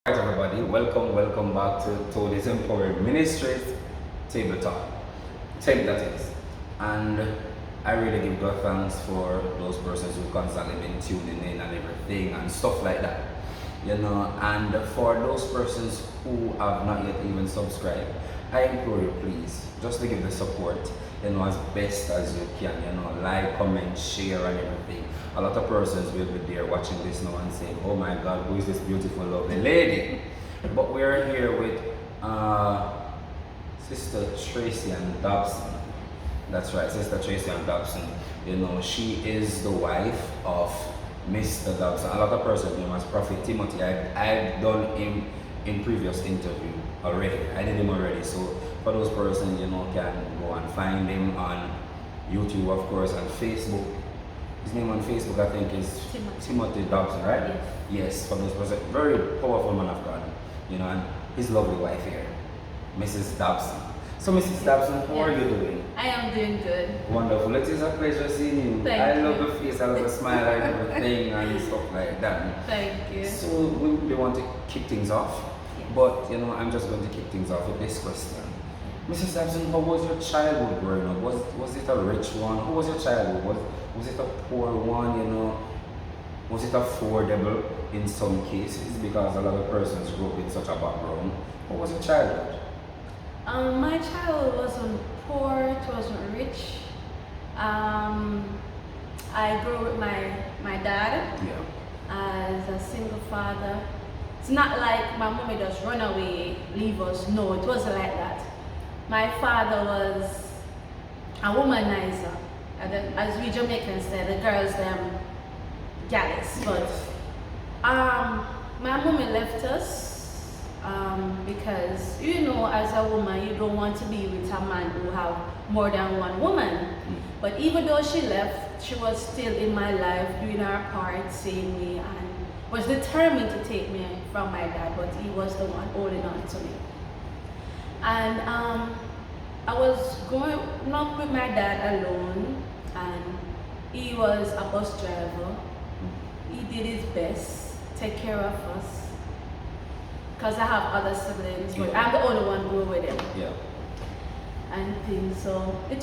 Alright everybody, welcome back to Tony's Empowering Ministries Table Talk. Take that is. And I really give God thanks for those persons who constantly been tuning in and everything and stuff like that. And for those persons who have not yet even subscribed, I implore you please, just to give the support, as best as you can, like, comment, share and everything. A lot of persons will be there watching this now and saying, oh my God, who is this beautiful, lovely lady? But we're here with Sister Traci Dabson. That's right, Sister Traci Dabson. She is the wife of Mr. Dabson. A lot of persons know him as Prophet TEMTT. I've done him in previous interview already. I did him already. So for those persons, can go and find him on YouTube, of course, and Facebook. His name on Facebook, I think, is TEMTT Dabson, right? Yes. Yes, for those persons. Very powerful man of God. And his lovely wife here, Mrs. Dabson. So, Mrs. Dabson, how are you doing? I am doing good. Wonderful. It is a pleasure seeing you. I love the face, I love the smile, I love everything and stuff like that. Thank you. So, we want to kick things off. Yes. But, I'm just going to kick things off with this question. Mrs. Dabson, how was your childhood growing up? Was it a rich one? How was your childhood? Was it a poor one, Was it affordable in some cases? Because a lot of persons grew up in such a background. How was your childhood? My childhood wasn't poor, it wasn't rich. I grew with my dad as a single father. It's not like my mommy just run away, leave us. No, it wasn't like that. My father was a womanizer. And then, as we Jamaicans say, the girls them jealous. But my mommy left us because as a woman you don't want to be with a man who have more than one woman. But even though she left, she was still in my life doing her part, seeing me, and was determined to take me from my dad, but he was the one holding on to me. And I was growing up with my dad alone, and he was a bus driver. He did his best, take care of us, because I have other siblings, but I'm the only one who grew with him. Yeah. And things, so it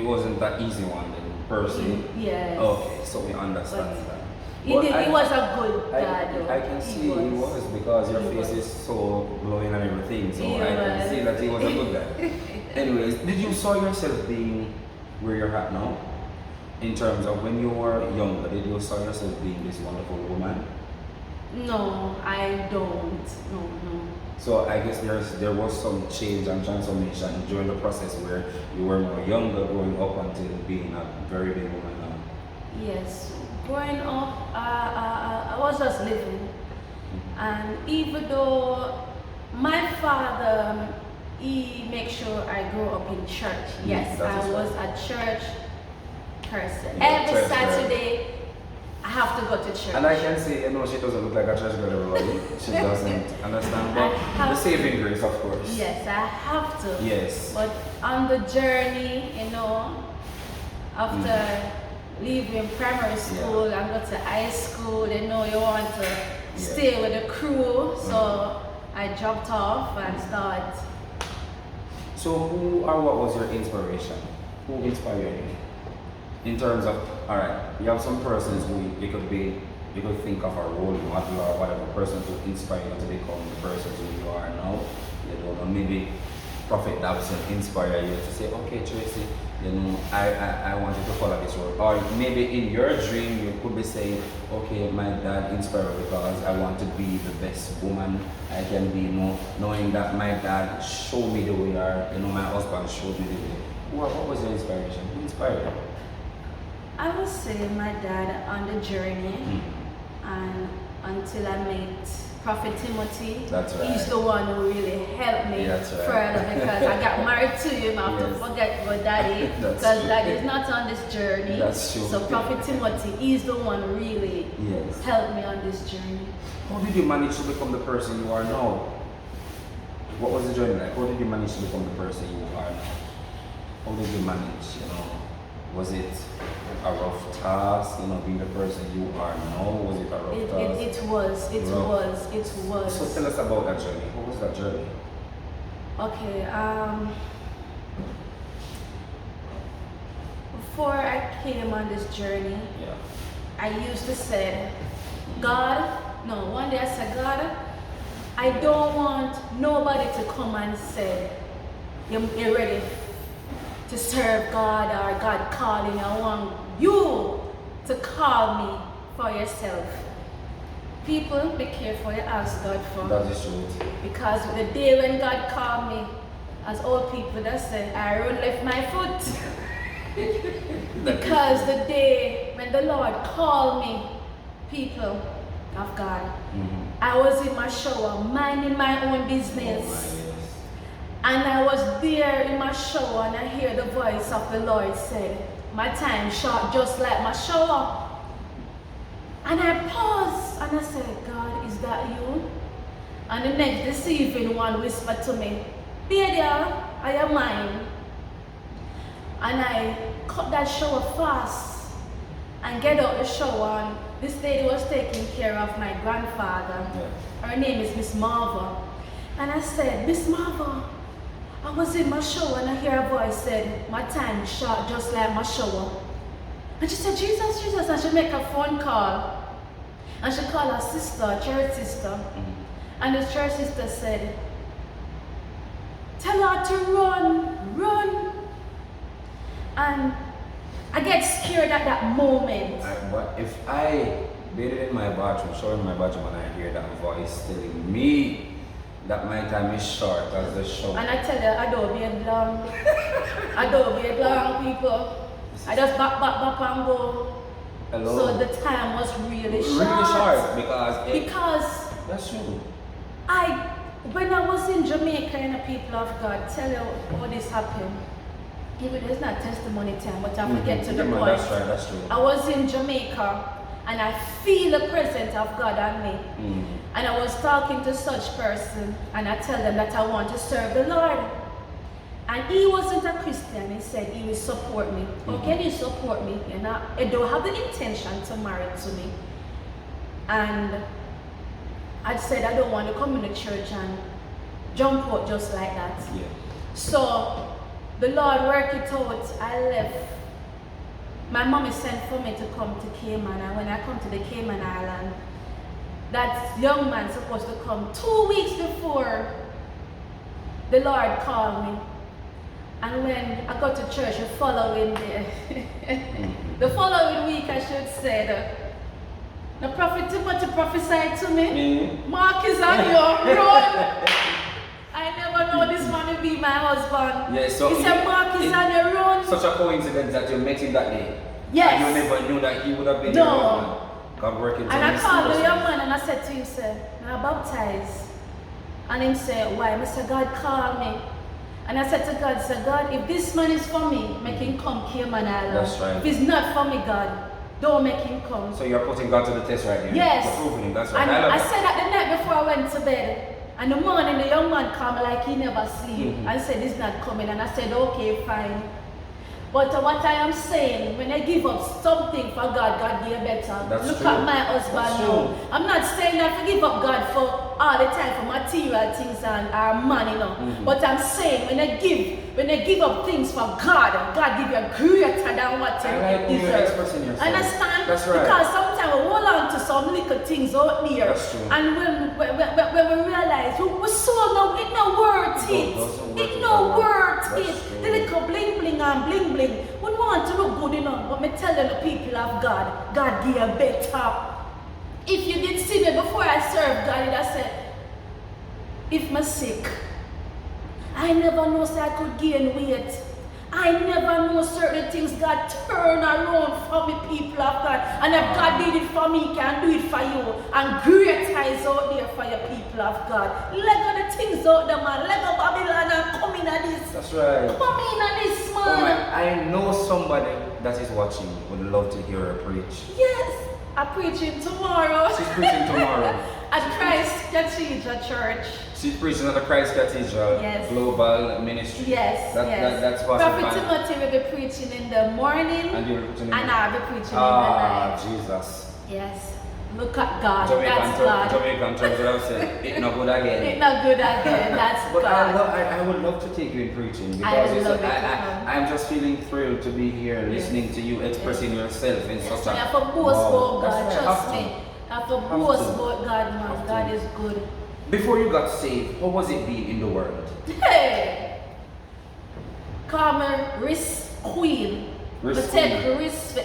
wasn't that easy one then, per se. Yes. Okay, so we understand that. He was a good dad though. I can see he was because your face is so glowing and everything, so I can see that he was a good guy. Anyways, did you saw yourself being where you're at now? In terms of when you were younger, did you saw yourself being this wonderful woman? No, I don't. No. So I guess there was some change and transformation during the process where you were more younger growing up until being a very big woman now. Yes. Growing up, I was just living. And even though my father, he makes sure I grew up in church. Yes, I was a church person. Every Saturday, I have to go to church. And I can say, she doesn't look like a church girl, everybody. She doesn't understand. But the saving grace, of course. Yes, I have to. Yes. But on the journey, after leaving primary school and go to high school, you want to stay with the crew. So I dropped off and started. So who or what was your inspiration? Who inspired you? In terms of, alright, you have some persons who you could think of a role model or whatever person to inspire you to become the person who you are now. Maybe Prophet Dabson inspire you to say, okay, Traci, I want you to follow this road. Or maybe in your dream you could be saying, okay, my dad inspired me because I want to be the best woman I can be, knowing that my dad showed me the way, or my husband showed me the way. What was your inspiration? Who inspired you? I would say my dad on the journey, and until I met Prophet TEMTT. That's right. He's the one who really helped me further, because I got married to him. I have to forget about daddy, because daddy is not on this journey. That's true. So Prophet TEMTT, he's the one who really helped me on this journey. How did you manage to become the person you are now? What was the journey like? How did you manage to become the person you are now? How did you manage, Was it a rough task, you know, being the person you are now? Was it a rough task? It was. So tell us about that journey. What was that journey? Okay, before I came on this journey, Yeah. I used to say, one day I said, God, I don't want nobody to come and say, you're ready to serve God or God calling. I want you to call me for yourself. People, be careful you ask God for. That is true. Because the day when God called me, as old people that say, I run left my foot. Because the day when the Lord called me, people of God, I was in my shower, minding my own business. And I was there in my shower and I hear the voice of the Lord say, my time short just like my shower. And I paused and I said, God, is that you? And the next this evening one whispered to me, baby, I am mine. And I cut that shower fast and get out the shower. And this lady was taking care of my grandfather. Yeah. Her name is Miss Marva. And I said, Miss Marva, I was in my shower and I hear a voice said, my time is short just like my shower. And she said, Jesus, Jesus. And she make a phone call. And she called her sister, church sister. And the church sister said, tell her to run. And I get scared at that moment. But if I did it in my bathroom, showing my bathroom, and I hear that voice telling me that my time is short as the show. And I tell her, I don't be long. I don't be long, people. I just back and go. Hello. So the time was really short. Really short because that's true. When I was in Jamaica and the people of God, tell you how this happened. Even though it's not testimony time, but I forget to the point. That's right, that's true. I was in Jamaica and I feel the presence of God on me. And I was talking to such person and I tell them that I want to serve the Lord. And he wasn't a Christian. He said he will support me. Okay, he support me. And I don't have the intention to marry to me. And I said I don't want to come in the church and jump out just like that. Yeah. So the Lord worked it out. I left. My mommy sent for me to come to Cayman. And when I come to the Cayman Island, that young man supposed to come 2 weeks before the Lord called me. And when I got to church the following day, the following week I should say, the prophet Timothy prophesied to me, Mark is on your road. I never know this man will be my husband. Yeah, so he said, Mark is on your road. Such a coincidence that you met him that day. Yes. And you never knew that he would have been your husband. God working. And I called the young man and I said to him, say, I'm baptized. And he said, why? I said, God called me. And I said to God, God, if this man is for me, make him come Cayman Island. That's right. If he's not for me, God, don't make him come. So you're putting God to the test right here. Yes. You're proving him. That's right. And I said that the night before I went to bed. And the morning, the young man came like he never sleep. I said, he's not coming. And I said, okay, fine. But what I am saying, when I give up something for God, God give better. That's Look true. at my husband now. I'm not saying that I give up God for all the time for material things and our money, you know. But I'm saying when I give up things for God, God give you greater than what you deserve. Understand? That's right. Because sometimes we hold on to some little things out there. That's true. And when we realize we sold now, it's not worth it. It's not worth it. The little bling bling and bling bling. We want to look good enough, but me telling the people of God, God give you better. If you did see me before I served God, I said, if I'm sick, I never know so I could gain weight. I never know certain things God turn around for me, people of God. And if God did it for me, He can do it for you. And greater is out there for your people of God. Let go the things out there, man. Let go Babylon and come in at this. That's right. Come in at this, man. Oh my, I know somebody that is watching would love to hear her preach. Yes. I'm preaching tomorrow. She's preaching tomorrow. At Christ Cathedral Church. She's preaching at the Christ Cathedral Global Ministry. Yes, That's Prophet Timothy will be preaching in the morning, and I'll be preaching in the night. Jesus. Yes. Look at God. That's God. Jamaican terms would have said, it's not good again. It's not good again. That's but God. I would love to take you in preaching because I'm just feeling thrilled to be here listening to you expressing yourself in such a. I have to boast about God. Trust me. I have to boast about God, man. God is good. Before you got saved, how was it being in the world? Hey! Call me RiskQueen. I take risk.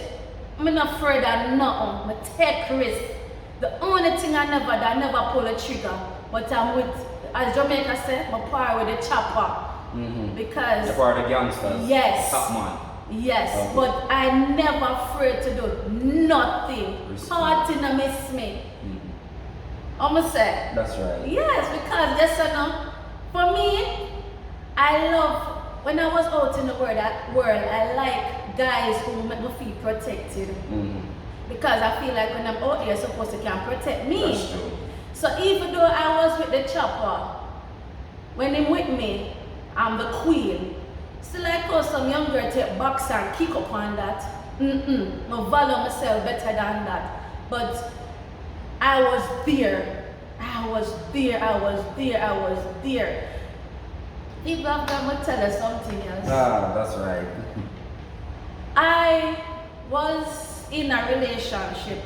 I'm not afraid of nothing. I take risk. The only thing I never pull a trigger. But I'm with, as Jamaica said, I'm part with the chopper. Because you're part of the gangsters. Yes. Top man. Yes, but I never afraid to do nothing. Party no miss me. I'ma say. That's right. Yes, because just for me, I love when I was out in the world. I like guys who make me feel protected. Because I feel like when I'm out here, supposed to can protect me. That's true. So even though I was with the chopper, when him with me, I'm the queen. Still like how some young girl take box and kick up on that. I value myself better than that. But I was there. People have got to tell us something else. That's right. I was in a relationship.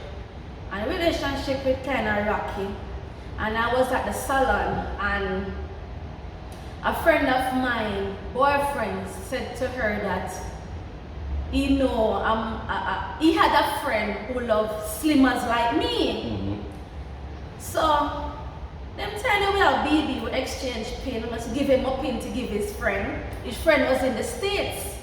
And the relationship was kind of rocky. And I was at the salon and a friend of mine, boyfriend, said to her that he had a friend who loved slimmers like me. So, them time we have BB, we exchange pin. We must give him a pin to give his friend. His friend was in the States.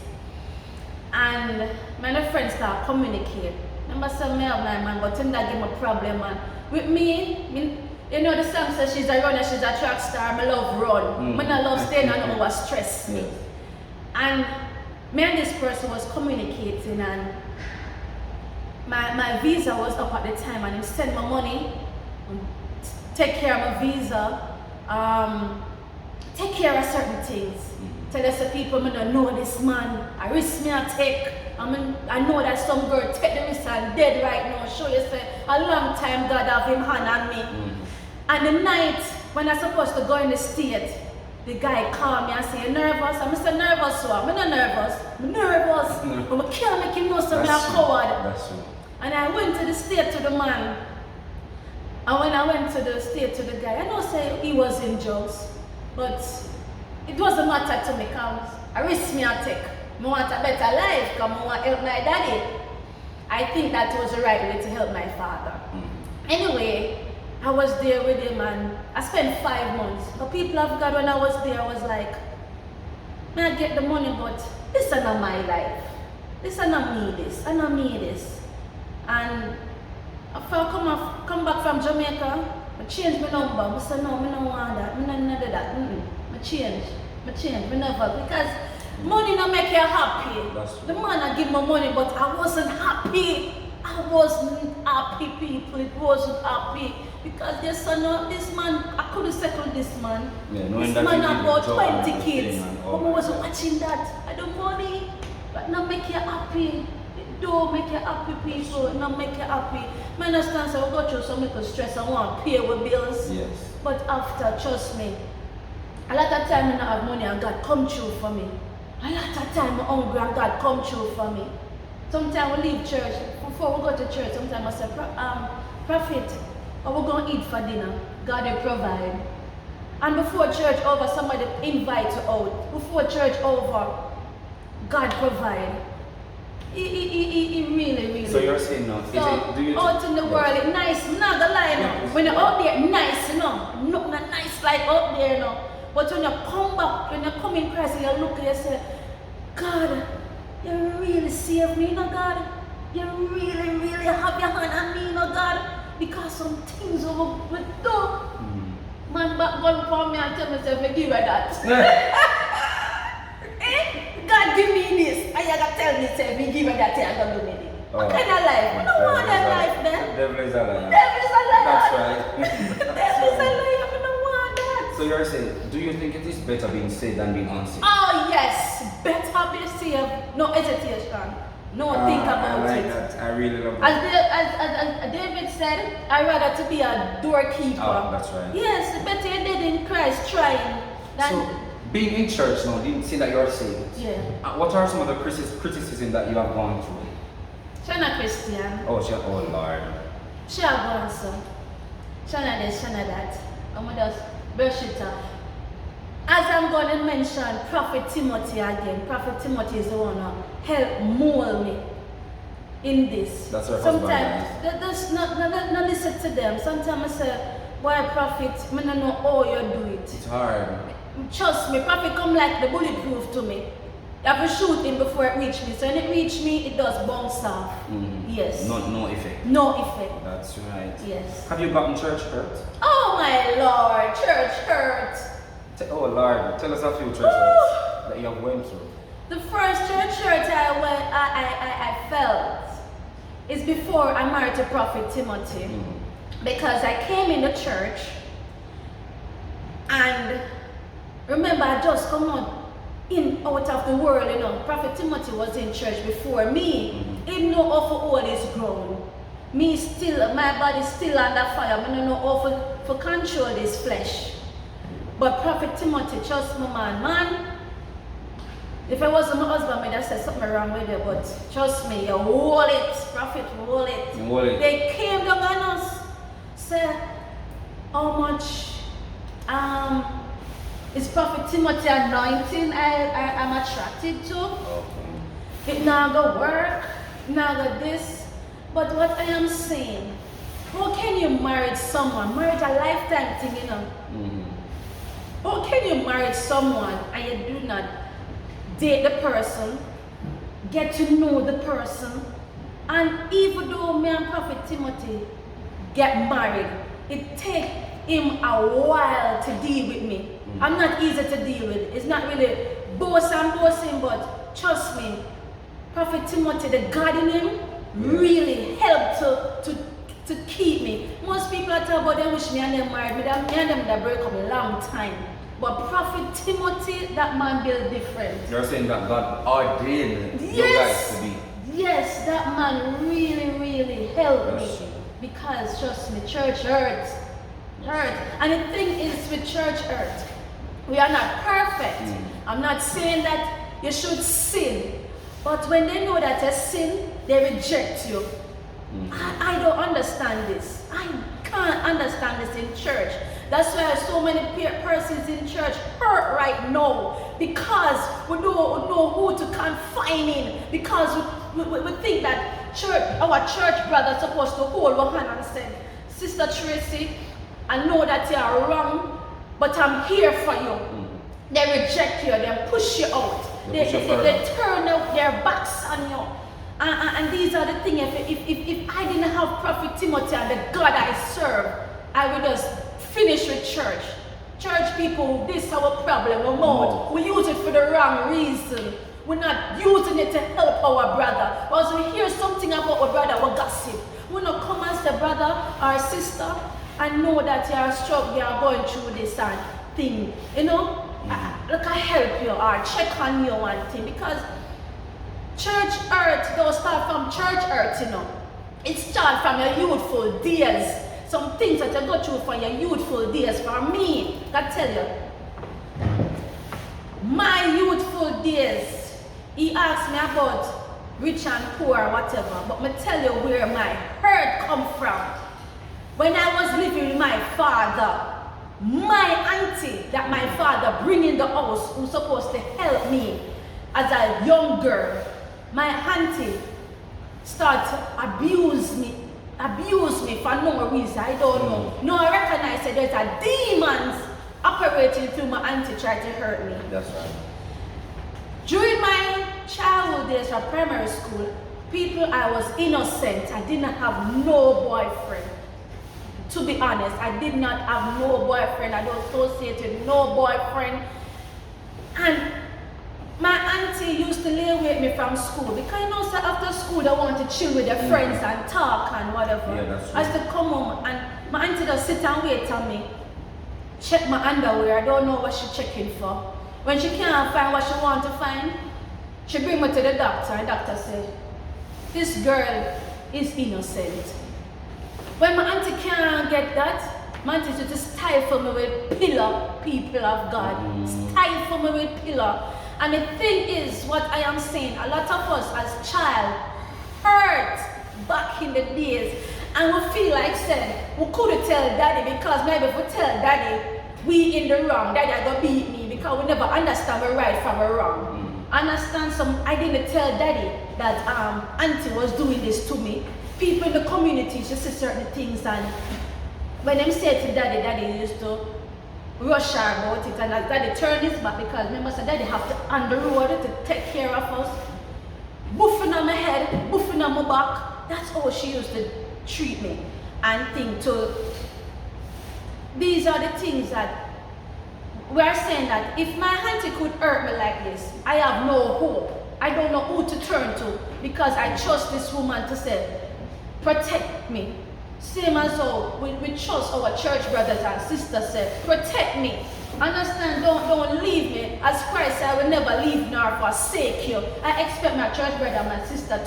And my friends start communicate. I must say, me have my man, but him that give me a problem, man. With me, you know the song says she's a runner, she's a track star, I love run. I love staying and over stress me. And me and this person was communicating and my visa was up at the time and he sent my money, take care of my visa, take care of certain things. Tell us the people, I don't know this man, I risk me I take. I know that some girl take the risk and dead right now. Show you say a long time God have him hand on me. And the night when I supposed to go in the state, the guy called me and say, you nervous? I'm so nervous, so I'm not nervous. I'm nervous. But I can't make him know so I'm a coward. That's true. And I went to the state to the man. And when I went to the state to the guy, I know say he was in drugs. But it doesn't matter to me because I risk me I take. I want a better life because I want to help my daddy. I think that was the right way to help my father. Anyway, I was there with him and I spent 5 months. The people of God, when I was there, I was like, may I get the money, but this is not my life. This is not me this. I don't need this. And after I come back from Jamaica, I changed my number. I said, no, I don't want that. I don't do that. I change. I never. Because money don't make you happy. The man I give me money, but I wasn't happy. I wasn't happy, people. It wasn't happy. Because this man, I couldn't settle this man. This man about 20 kids. But I was watching that. I don't money. But not make you happy. It don't make you happy, people. It not make you happy. I understand, so I go through some little stress. I want to pay with bills. Yes. But after, trust me, a lot of time I don't have money and God come through for me. A lot of time I'm hungry and God come through for me. Sometimes we leave church. Before we go to church, sometimes I say, Prophet, what we going to eat for dinner? God will provide. And before church over, somebody invite you out. Before church over, God provide. He really. So you're saying no? So out in the world, it's nice. I'm not gonna lie, no. When you're out there, nice, you know. Not nice like out there, no. But when you come back, when you come in Christ, and you look and you say, God, you really save me, you know, God. You really have your hand on me, you know, God. Because some things over with do. Man back gun for me and tell myself, give her that. God give me this. And you gotta tell me, say, give her that thing, I'm gonna do me this. What kind of life? I don't want that life, man. Devil is a liar. Devil is a liar. That's right. Devil is a liar. I don't want that. So you're saying, do you think it is better being saved than being unsaved? Oh yes, better be saved. No hesitation. No think about I like it. that. I really love that. As David said, I'd rather to be a doorkeeper. Oh, that's right. Yes, better you're dead in Christ trying than. So, being in church now, didn't say that you're saved. Yeah. What are some of the criticism that you have gone through? She's not Christian. Oh, oh Lord. She have gone so. She's not this, she's not that. I'm going to just brush it off. As I'm going to mention Prophet Timothy again, Prophet Timothy is the one who helped mold me in this. That's her sometimes, husband, that's not listen to them. Sometimes I say, why Prophet, I don't know how you do it. It's hard. Trust me, Prophet come like the bulletproof to me. You have to shoot him before it reach me. So when it reach me, it does bounce off. Yes. No effect. No effect. That's right. Yes. Have you gotten church hurt? Oh my Lord, church hurt. Oh Lord, tell us a few church hurts that you have went through. The first church hurt I felt is before I married to Prophet Timothy. Because I came in the church and remember I just come out of the world, you know. Prophet Timothy was in church before me. He know how for all is grown. Me still, my body still under fire. I don't know how for control this flesh. But Prophet Timothy, trust me, man, if I wasn't my husband, I'd have said something wrong with you, but trust me, you hold it, Prophet, hold it. Hold it. They came down on us, said, how much is Prophet Timothy anointing I'm attracted to? Okay. It now go work, now go this. But what I am saying, how can you marry someone? Marriage a lifetime thing, you know. How can you marry someone and you do not date the person, get to know the person, and even though me and Prophet Timothy get married, it takes him a while to deal with me. I'm not easy to deal with. It's not really boasting, but trust me, Prophet Timothy, the God in him, really helped to keep me. Most people talk about them wish me and them married, but me and them that break up a long time. But Prophet Timothy, that man built different. You're saying that God ordained you guys to be. Yes, that man really helped Yes. me. Because trust me, church hurts. And the thing is with church hurt, we are not perfect. I'm not saying that you should sin. But when they know that you sin, they reject you. I don't understand this. I can't understand this in church. That's why so many persons in church hurt right now. Because we don't know who to confine in. Because we think that our church brother is supposed to hold our hand and say, Sister Traci, I know that you are wrong, but I'm here for you. They reject you, they push you out. They turn out their backs on you. And these are the things, if I didn't have Prophet Timothy and the God I serve, I would just finish with church. Church people, this is our problem. We use it for the wrong reason. We're not using it to help our brother. Because we hear something about our brother, we gossip. We not come as the brother or sister and know that you are struck, you are going through this and thing. You know? Look, I help you or check on you one thing. Because church hurt don't start from church hurt, you know. It starts from your youthful days. Some things that you go through for your youthful days. For me, I tell you, my youthful days, he asked me about rich and poor or whatever, but me tell you where my hurt come from. When I was living with my father, my auntie that my father bring in the house, who's supposed to help me as a young girl, my auntie start to abuse me for no reason. I don't know. No, I recognize that there's a demons operating through my auntie trying to hurt me. That's right. During my childhood days of primary school, I was innocent. I did not have no boyfriend. To be honest, I did not have no boyfriend. I don't associate with no boyfriend. And My auntie used to lay with me from school because you know, so after school they want to chill with their friends and talk and whatever. Yeah, that's true. I used to come home and my auntie just sit and wait on me, check my underwear. I don't know what she checking for. When she can't find what she want to find, she bring me to the doctor and the doctor say, this girl is innocent. When my auntie can't get that, my auntie used to stifle me with pillar, people of God. Stifle me with pillar. And the thing is, what I am saying, a lot of us as child hurt back in the days, and we feel like saying, we couldn't tell daddy because maybe if we tell daddy, we in the wrong, daddy are gonna beat me because we never understand the right from the wrong. Understand some, I didn't tell daddy that auntie was doing this to me. People in the community used to say certain things, and when them say to daddy, daddy used to rush her about it, and as daddy turned his back because remember said daddy have to on the road to take care of us. Buffing on my head, buffing on my back. That's how she used to treat me and think to. These are the things that we are saying that if my auntie could hurt me like this, I have no hope. I don't know who to turn to because I trust this woman to say, protect me. Same as how we trust our church brothers and sisters say, protect me. Understand, don't leave me. As Christ said, I will never leave nor forsake you. I expect my church brother and my sister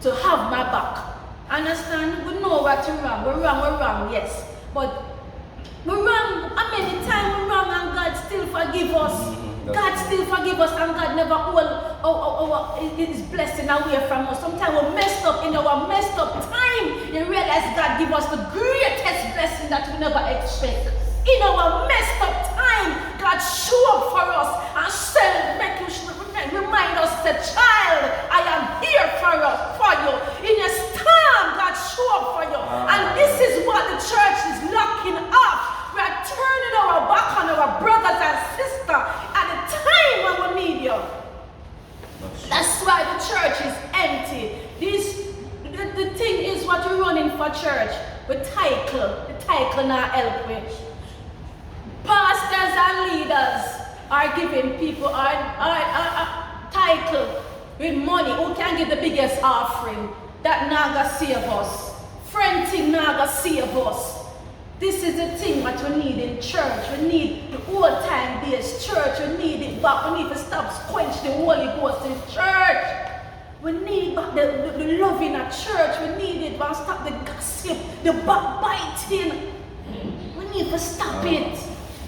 to have my back. Understand? We know what to wrong. We're wrong, yes. But we're wrong. How many times we're wrong and God still forgive us? God still forgive us and God never hold his blessing away from us. Sometimes we're messed up in our messed up time. You realize God give us the greatest blessing that we never expect. In our messed up time, God show up for us and say, remind us, say, child, I am here for you. In your storm, God show up for you. And this is what the church is locking up. We are turning our back on our brothers and sisters at the time when we need you. That's why the church is empty. The thing is what we're running for church. The title not help with. Pastors and leaders are giving people a title with money. Who can give the biggest offering? That not gonna save us. Friend thing not gonna save us. This is the thing what we need in church. We need the old time based church. We need it back. We need to stop quench the Holy Ghost in church. We need back the love in a church. We need it back. Stop the gossip, the backbiting. We need to stop it.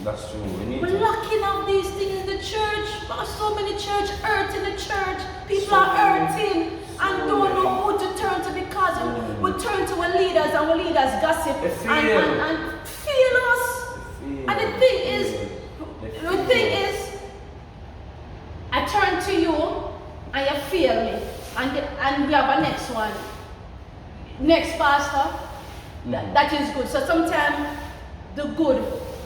That's true. We're locking up these things in the church. There's so many church hurt in the church. People are hurting and don't know who to turn to because we turn to our leaders and our leaders gossip and feel us. And the thing is, I turn to you and you feel me. And we have a next one. Next pastor. That is good. So sometimes the good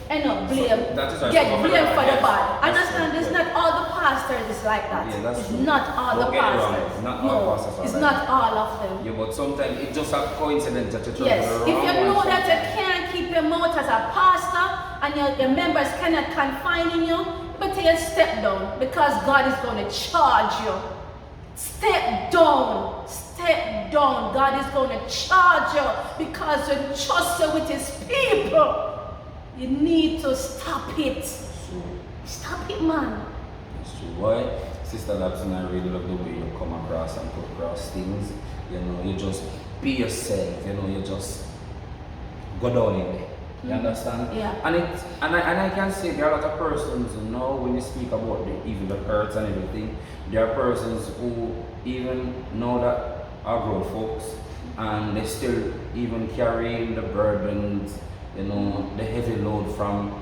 end up blame, get blamed for the bad. Understand, it's not all the pastors is like that. Yeah, it's not all the pastors. It's not all of them. Yeah, but sometimes it's just a coincidence that you're Yes, if you know that you can't keep your mouth as a pastor and your members cannot confide in you, but take a step down because God is going to charge you. Step down. Step down. God is going to charge you because you trust you with his people. You need to stop it. Stop it, man. It's true. Why? Sister Dabson, I really love the way you come across and put across things. You know, you just be yourself. You know, you just go down in there. You understand? Yeah. And I can say there are a lot of persons, you know, when you speak about the evil that hurts and everything, there are persons who even know that are grown folks and they still even carrying the burdens, you know, the heavy load from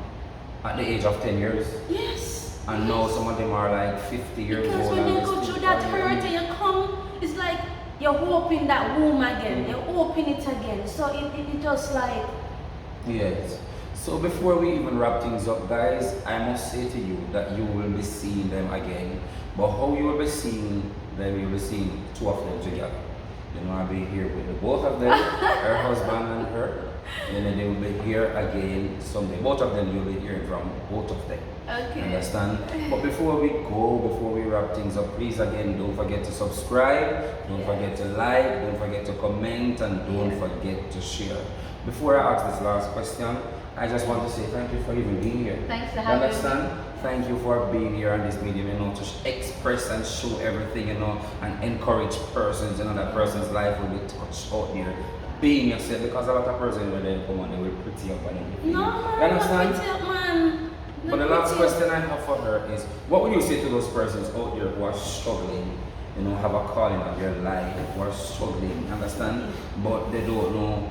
at the age of 10 years. Yes. And now some of them are like 50 years because old. Because when you go through that hurt and you come, it's like you're opening that womb again. You're opening it again. So it just like... Yes. So before we even wrap things up, guys, I must say to you that you will be seeing them again. But how you will be seeing them, you'll be seeing two of them together. You know, I'll be here with the both of them, her husband and her. And then they will be here again someday. Both of them, you'll be hearing from both of them. Okay. Understand? But before we go, before we wrap things up, please again, don't forget to subscribe, don't forget to like, don't forget to comment, and don't forget to share. Before I ask this last question, I just want to say thank you for even being here. Thanks for You having understand? me. Thank you for being here on this medium, to express and show everything, and encourage persons, that person's life will be touched out there. Being yourself, because a lot of persons when they come on, they will pretty up and everything. No, You understand? not pretty up, man. But the last question I have for her is, what would you say to those persons out there who are struggling, have a calling of their life, who are struggling, understand? But they don't know.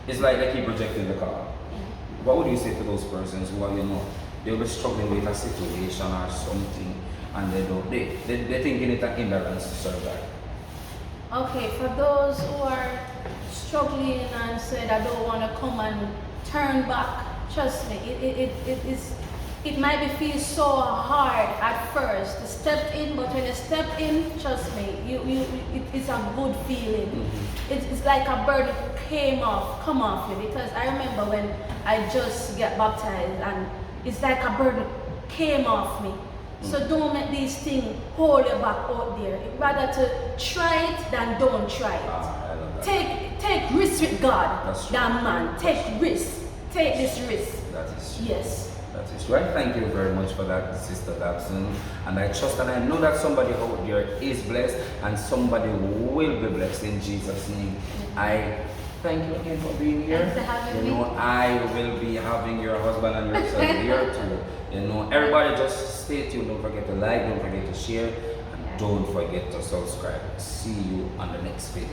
It's like they keep rejecting the call. What would you say to those persons who are, they'll be struggling with a situation or something, and they're thinking it's an hindrance to survive? Okay, for those who are struggling and said I don't want to come and turn back, trust me, it might be feel so hard at first to step in, but when you step in, trust me, it's a good feeling. Mm-hmm. It's like a burden come off you, because I remember when I just get baptized and it's like a burden came off me. So don't make these things hold you back out there. It's rather to try it than don't try it. I love that. Take risk with God That's true. than man. Take risk. Take this risk. That is true. Yes. That is right. Thank you very much for that, Sister Dabson. And I trust and I know that somebody out there is blessed and somebody will be blessed in Jesus' name. I thank you again for being here. Thanks for having me. I will be having your husband and your son here too. Everybody just stay tuned. Don't forget to like, don't forget to share, and don't forget to subscribe. See you on the next video.